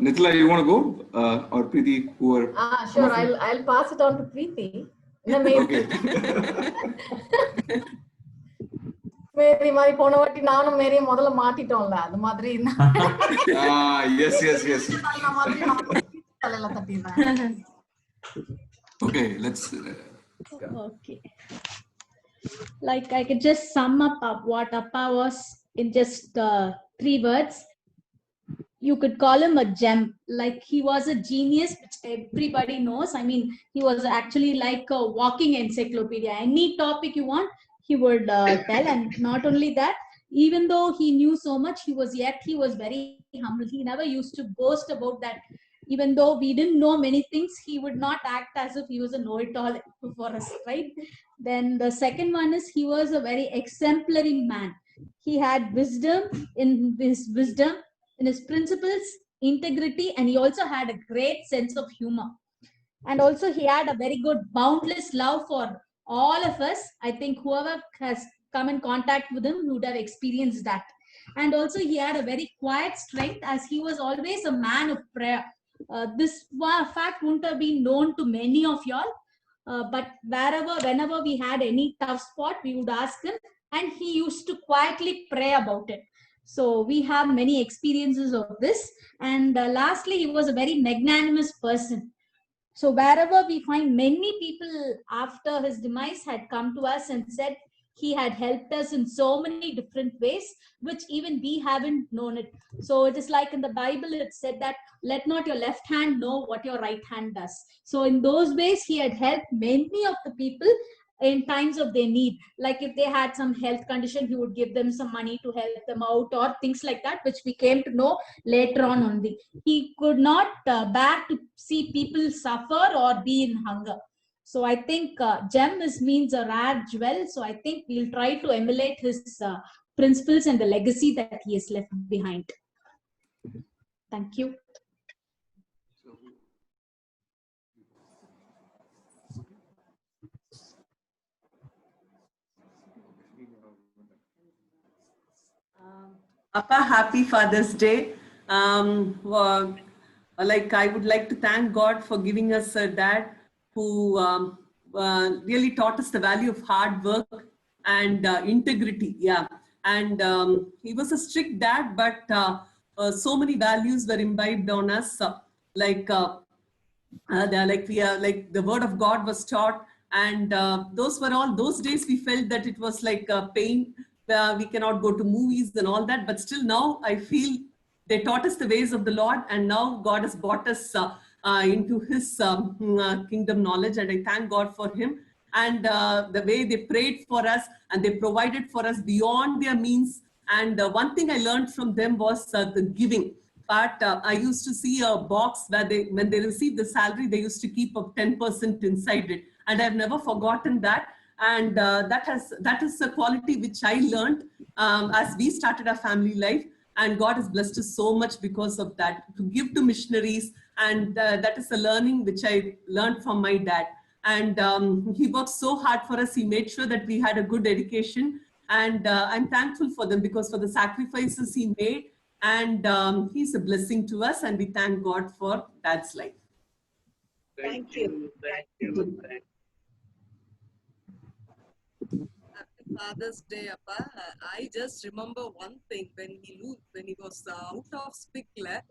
Nithala, you want to go or Preeti? Sure. I'll pass it on to Preeti. Okay. மேரி மாதிரி போன வாட்டி நானும் மேரியும் முதல்ல மாட்டிட்டோம்ல அது மாதிரி yes okay, let's okay, like I could just sum up what Appa was in just 3 words. You could call him a gem. Like, he was a genius, which everybody knows. I mean, he was actually like a walking encyclopedia. Any topic you want, he would tell. And not only that, even though he knew so much, he was very humble. He never used to boast about that. Even though we didn't know many things, he would not act as if he was a know-it-all for us, right? Then the second one is, he was a very exemplary man. He had wisdom, in his principles, integrity, and he also had a great sense of humor. And also he had a very good boundless love for all of us. I think whoever has come in contact with him would have experienced that. And also he had a very quiet strength, as he was always a man of prayer. This fact wouldn't have been known to many of y'all, but whenever we had any tough spot, we would ask him, and he used to quietly pray about it. So we have many experiences of this. And lastly, he was a very magnanimous person. So wherever we find, many people after his demise had come to us and said he had helped us in so many different ways, which even we haven't known it. So it is like in the Bible, it said that let not your left hand know what your right hand does. So in those ways, he had helped many of the people in times of their need. Like if they had some health condition, he would give them some money to help them out, or things like that, which we came to know later on only. He could not bear to see people suffer or be in hunger. So I think gem means a rare jewel. So I think we'll try to emulate his principles and the legacy that he has left behind. Thank you. Appa, happy Father's Day. Like, I would like to thank God for giving us a dad who really taught us the value of hard work and integrity. Yeah, and he was a strict dad, but so many values were imbibed on us. Like the word of God was taught, and those days we felt that it was like pain. We cannot go to movies and all that, but still now I feel they taught us the ways of the Lord, and now God has brought us into his kingdom knowledge, and I thank God for him. And the way they prayed for us and they provided for us beyond their means. And one thing I learned from them was the giving. But I used to see a box where when they received the salary, they used to keep up 10% inside it. And I've never forgotten that. And that is a quality which I learned as we started our family life. And God has blessed us so much because of that, to give to missionaries. And that is a learning which I learned from my dad. And he worked so hard for us. He made sure that we had a good education. And I'm thankful for them, because for the sacrifices he made. And he's a blessing to us. And we thank God for dad's life. Thank you. Thank you. Father's Day, Appa. I just remember one thing, when he was out of Spickle,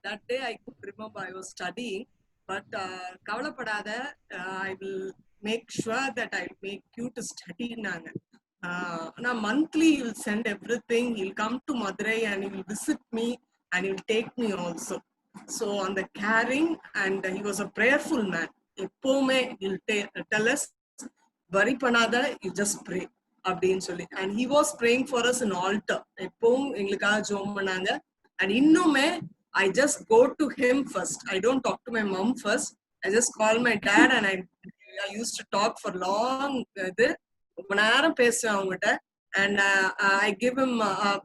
that day I could remember I was studying, but Kavalapadada, I will make sure that I make you to study. Now monthly he'll send everything. He'll come to Madurai and he will visit me, and he'll take me also. So on the caring, and he was a prayerful man. He'll tell us, worry panada, you just pray. And he was praying for us in altar. And innume, I just go to him first. I don't talk to my mom first. I just call my dad, and I used to talk for long. And I give him he'll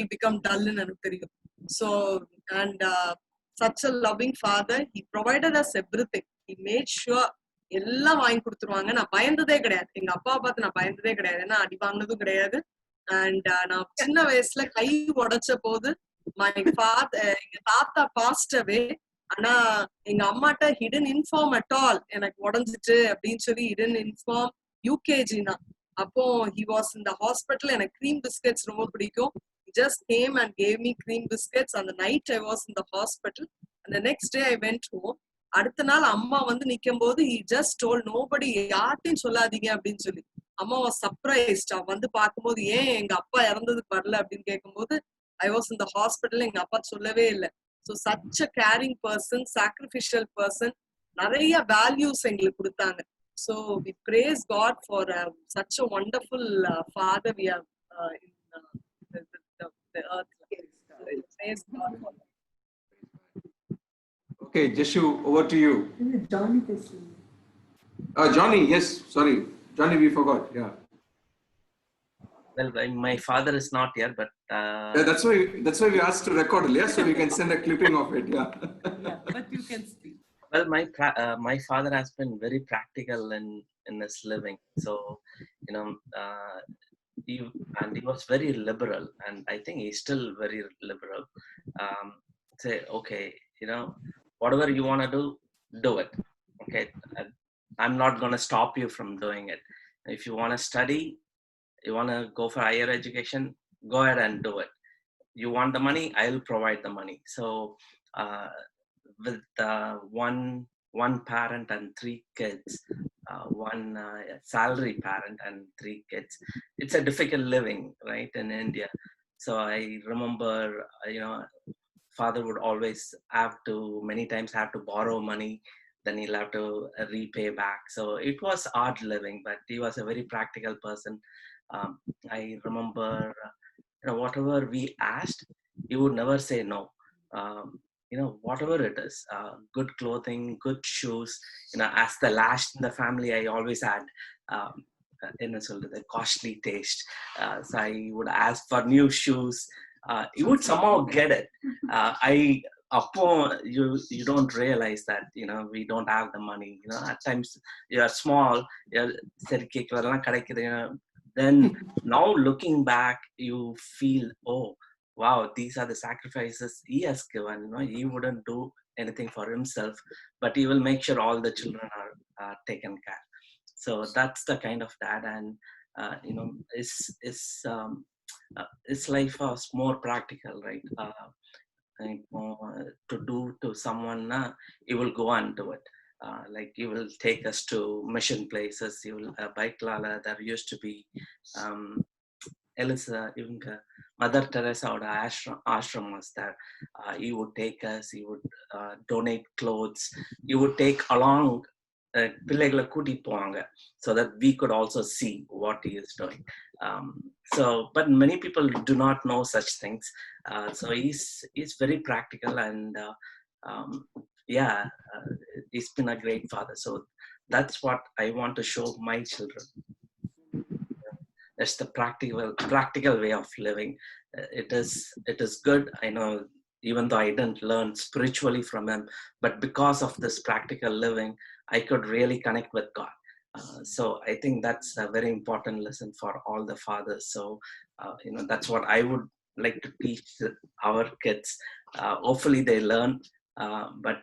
become dull. So, and such a loving father, he provided us everything. He made sure எல்லாம் வாங்கி கொடுத்துருவாங்க. நான் பயந்ததே கிடையாது. எங்க அப்பாவை பார்த்து நான் பயந்ததே கிடையாது. ஏன்னா அடி வாங்கினதும் கிடையாது. அண்ட் நான் சின்ன வயசுல கை உடைச்ச போது எங்க தாத்தா பாஸ்ட் அவே. ஆனா எங்க அம்மாட்ட ஹிடன் இன்ஃபார்ம் அட் ஆல் எனக்கு உடஞ்சிட்டு அப்படின்னு சொல்லி ஹிடன் இன்ஃபார்ம் யூகேஜினா. அப்போ ஹி வாஸ் இந்த ஹாஸ்பிட்டல். எனக்கு cream biscuits ரொம்ப பிடிக்கும். Just came and gave me cream biscuits. On the night I was in the hospital and the next day I went home. அடுத்த நாள் அம்மா வந்து நிக்கும் போது he just told nobody, யார்ட்டையும் சொல்லாதீங்க அப்படின்னு சொல்லி. அம்மா was surprised. வந்து பார்க்கும்போது ஏன் எங்க அப்பா இறந்ததுக்கு வரல அப்படின்னு கேட்கும்போது I was in the hospital. எங்க அப்பா சொல்லவே இல்லை. So such a caring person, sacrificial person. நிறைய values எங்களுக்கு கொடுத்தாங்க. So we praise God for such a wonderful father we have in the earth. Praise God for that. Okay, Jeshu, over to you. Johnny, Johnny, yes, sorry. Johnny, we forgot. Yeah. Well, my father is not here, but Yeah, that's why we asked to record it, yeah? So we can send a clipping of it, yeah. Yeah, but you can speak. well, my father has been very practical in his living. So, you know, he was very liberal, and I think he's still very liberal. Say, okay, you know, whatever you want to do it. Okay, I'm not going to stop you from doing it. If you want to study, you want to go for higher education, go ahead and do it. You want the money, I'll provide the money. So with one parent and 3 kids, one salary parent and 3 kids, it's a difficult living, right, in India. So I remember, you know, father would always many times have to borrow money, then he'll have to repay back. So it was hard living, but he was a very practical person. I remember, you know, whatever we asked, he would never say no. You know, whatever it is, good clothing, good shoes. You know, as the last in the family, I always had the costly taste. So I would ask for new shoes. He would somehow get it. You don't realize that, you know, we don't have the money. You know, at times you are small. Then now looking back, you feel, oh wow, these are the sacrifices he has given. You know, he wouldn't do anything for himself, but he will make sure all the children are taken care. So that's the kind of dad. And you know, his life was more practical, right? To do to someone, he will go and do it. Like he will take us to mission places. He will bike lala. There used to be Elisa, Mother Teresa or ashram was there. He would take us. He would donate clothes. He would take along பிள்ளைகளை கூட்டிட்டு போவாங்க, so that we could also see what he is doing. So but many people do not know such things. So he's very practical, and he's been a great father. So that's what I want to show my children. That's the practical way of living. It is good. I know, even though I didn't learn spiritually from him, but because of this practical living, I could really connect with God. So I think that's a very important lesson for all the fathers. So you know, that's what I would like to teach our kids. Hopefully they learn, but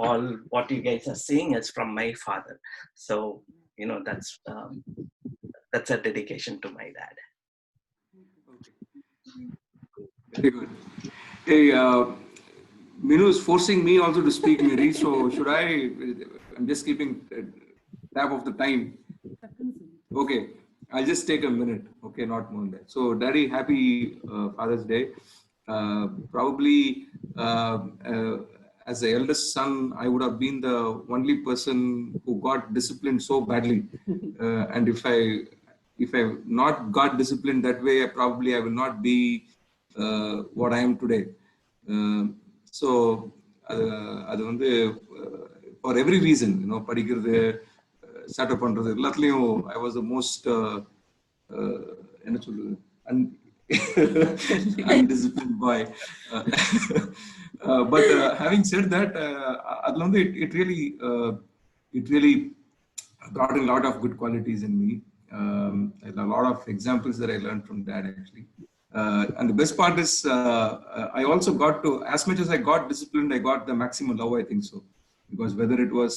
all what you guys are seeing is from my father. So you know, that's a dedication to my dad. Very good. Hey, Minu is forcing me also to speak, Miri. So should I'm just keeping tab of the time. Okay, I'll just take a minute. Okay, not more than that. So, Daddy, happy Father's Day. Probably as the eldest son, I would have been the only person who got disciplined so badly. And if I not got disciplined that way, I will not be what I am today. So அது வந்து for every reason, you know, படிக்கிறது, start up பண்றது எல்லாத்துலயும் I was the most என்ன சொல்றது undisciplined boy. But having said that, அதுல வந்து it really it really brought in a lot of good qualities in me. And a lot of examples that I learned from Dad actually. And the best part is I also got to, as much as I got disciplined, I got the maximum love, I think so. Because whether it was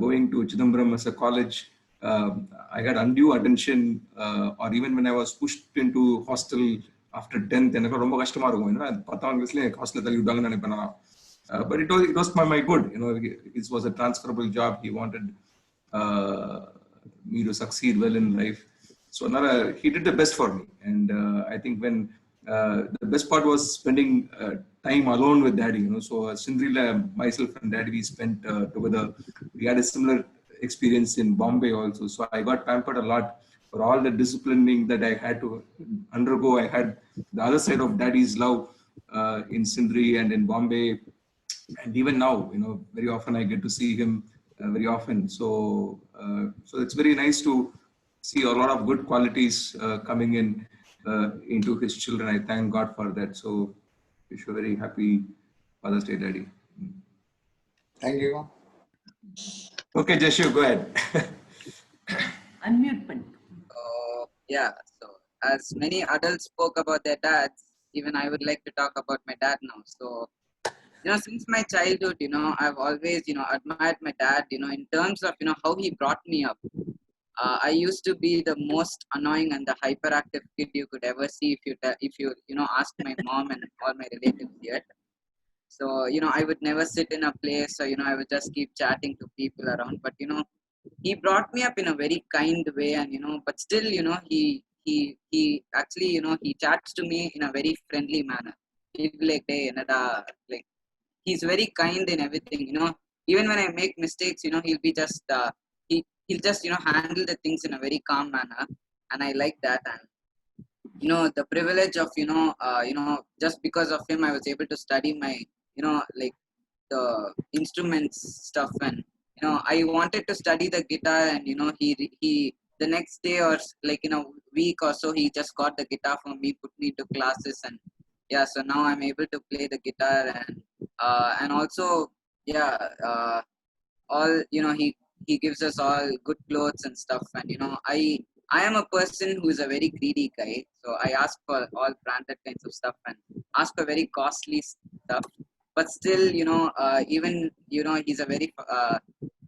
going to Chidambaram as a college, I got undue attention, or even when I was pushed into hostel after 10th, எனக்கு ரொம்ப கஷ்டமா இருக்கும், ஏன்னா 10ஆம் வயசுல ஹாஸ்டல்ல தள்ளி விட்டாங்கன்னு நினைப்பேன் நான். But it was for my good, it was a transferable job. He wanted me to succeed well in life. So he did the best for me. And I think when the best part was spending time alone with Daddy, so Sindrila, myself and Daddy, we spent together. We had a similar experience in Bombay also. So I got pampered a lot for all the disciplining that I had to undergo. I had the other side of Daddy's love in Sindri and in Bombay. And even now, very often I get to see him very often. So it's very nice to see a lot of good qualities coming in into his children. I thank God for that. So wish you a very happy Father's Day, Daddy. Thank you. Okay, Jashu, go ahead. Unmute button. Yeah, so as many adults spoke about their dads, even I would like to talk about my dad now. So, since my childhood, I've always, admired my dad, in terms of, how he brought me up. I used to be the most annoying and the hyperactive kid you could ever see if you ask my mom and all my relatives here. So, I would never sit in a place, or, I would just keep chatting to people around. But, he brought me up in a very kind way, and, but still, he actually, he chats to me in a very friendly manner. He'd be like, hey, Nada, like, he's very kind in everything, even when I make mistakes, he'll be just, he'll just, handle the things in a very calm manner. And I like that. And, the privilege of, just because of him, I was able to study my, like the instruments stuff. And, I wanted to study the guitar, and, he the next day or like in a week or so, he just got the guitar for me, put me to classes. And yeah, so now I'm able to play the guitar. And also, yeah, all, he gives us all good clothes and stuff. And, I am a person who is a very greedy guy. So I ask for all branded kinds of stuff and ask for very costly stuff. But still, even, he's a very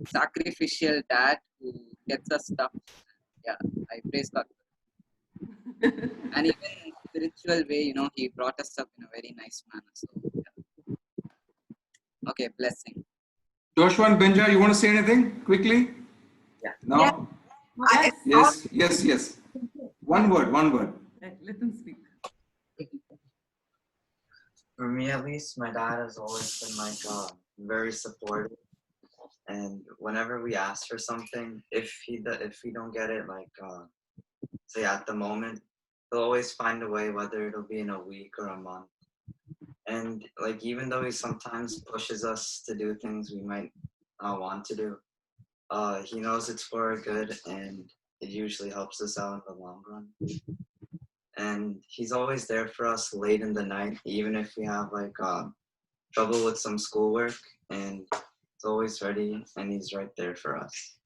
sacrificial dad who gets us stuff. Yeah, I praise God. And even in spiritual way, he brought us up in a very nice manner. So, yeah. Okay, blessing. Joshua and Benja, you want to say anything quickly? Yeah. No? Yeah. Yes. One word. Let them speak. For me, at least, my dad has always been like very supportive, and whenever we ask for something, if we don't get it, like say at the moment, he'll always find a way, whether it'll be in a week or a month. And like, even though he sometimes pushes us to do things we might not want to do, he knows it's for our good, and it usually helps us out in the long run. And he's always there for us late in the night, even if we have like trouble with some schoolwork, and he's always ready, and he's right there for us.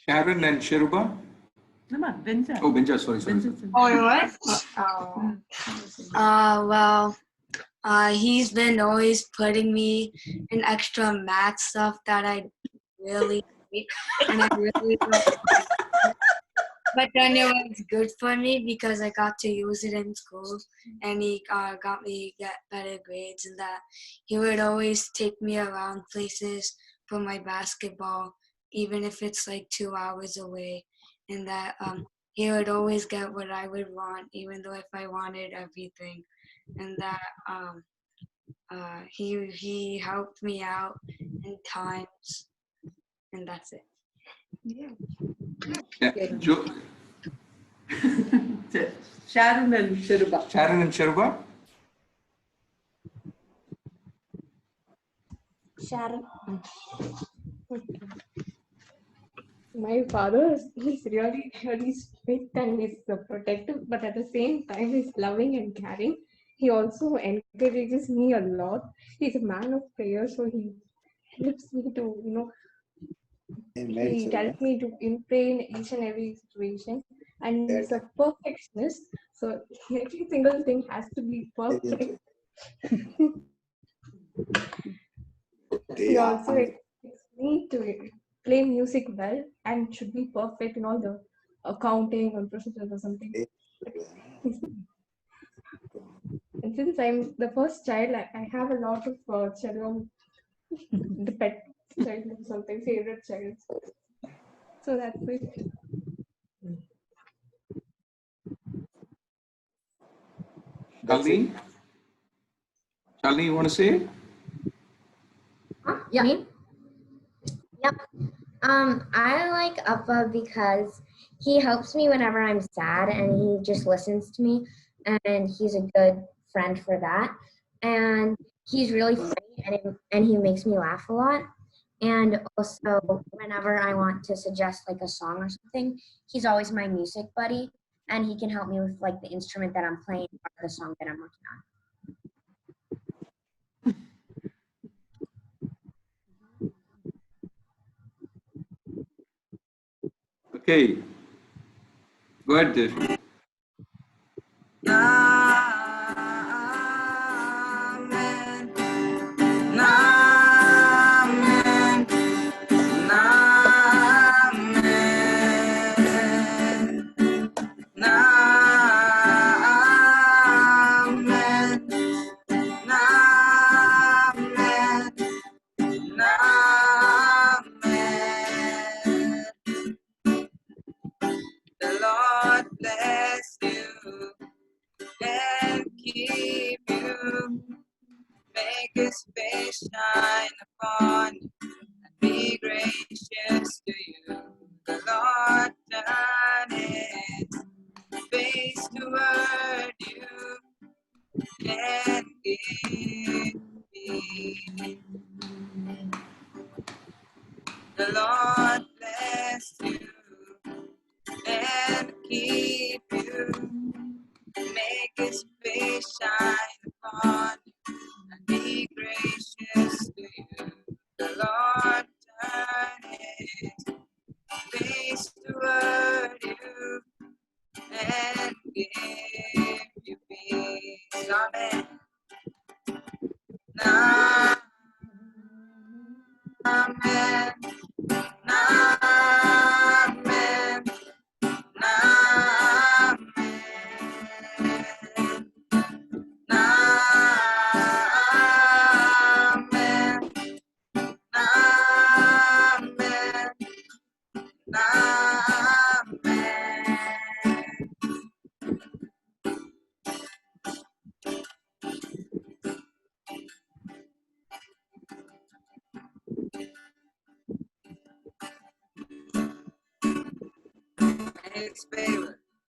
Sharon and Sheruba? No, Benja. Oh, Benja, sorry. Oh, what? Well, he's been always putting me in extra math stuff that I really hate, and I really but then it was good for me because I got to use it in school, and he got me get better grades, and that he would always take me around places for my basketball, even if it's like 2 hours away, and that he would always get what I would want, even though if I wanted everything, and that he helped me out in times, and that's it. Yeah. Sharon and Sheruba. Sharon. My father is really, really strict and is protective, but at the same time, he's loving and caring. He also encourages me a lot. He's a man of prayer, so helps me to, In he medicine, tells me to pray in each and every situation. And he's a perfectionist. So every single thing has to be perfect. He also expects me to play music well and should be perfect in all the accounting or procedures or something. And since I'm the first child, I have a lot of children, the pet child or something, favorite child. So that's it. Shalini? Shalini, you want to say? Yeah. Me? Yep. I like Appa because he helps me whenever I'm sad and he just listens to me, and he's a good friend for that. And he's really funny and he makes me laugh a lot. And also whenever I want to suggest like a song or something, he's always my music buddy and he can help me with like the instrument that I'm playing or the song that I'm working on. Okay. Go ahead, Dev. Amen. Amen. Amen. Amen. Amen. The Lord bless you and keep you. Make His face shine upon you and be gracious to you. The Lord turn His face toward you and give peace. The Lord bless you and keep you. Make His face shine upon you and be gracious to you. The Lord turn His face toward you and give you peace. Amen. Amen. Amen. Amen.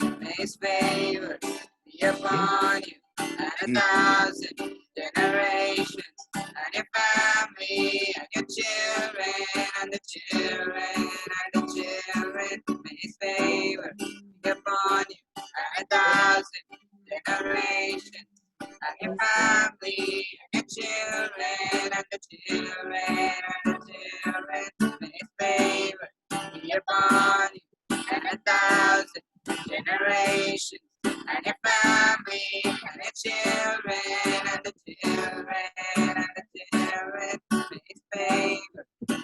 May His favor be upon you and 1,000 generations, and your family and your children and the children and the children. May His favor be upon you and 1,000 generations, and your family and your children and the children and the children. May His favor be upon you and 1,000 generations, and your family and your children and the children and the children. May His favor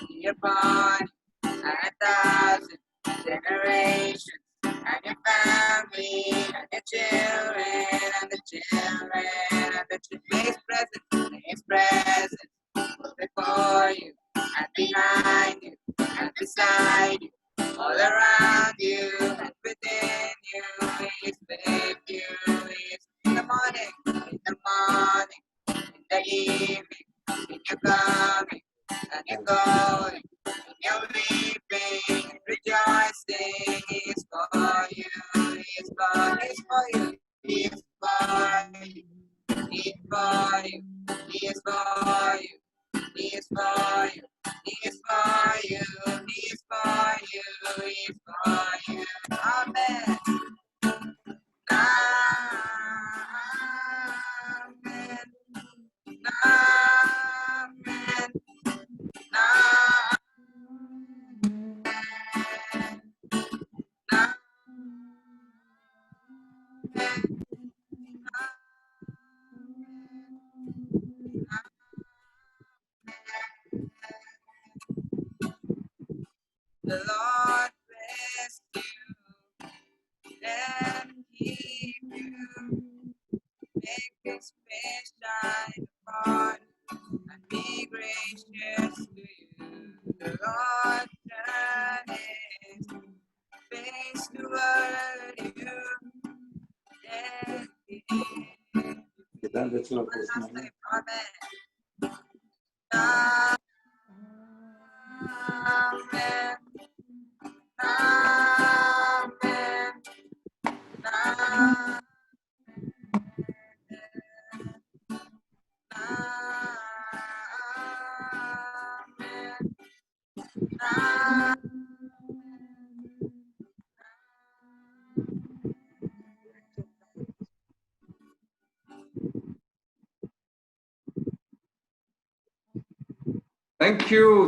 be upon you and 1,000 generations, and your family and your children and the children and the children. May His presence go before you and behind you and beside you, all around you and within you. He is with you. He is in the morning, in the evening, in your coming and your going, in your weeping and rejoicing. He is for you. He is for you. He is for you. He is for you. He is for you. He is for you. He is for you. He is for you. He is for you. Amen. Amen. Amen. Rachel Krishna.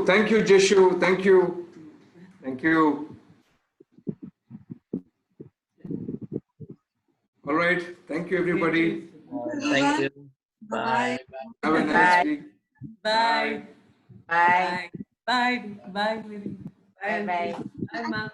Thank you, Jeshu. Thank you. All right. Thank you, everybody. Thank you. Bye. Have a nice week. Bye. Bye. Bye. Bye. Bye. Bye. Bye. Bye, ma'am.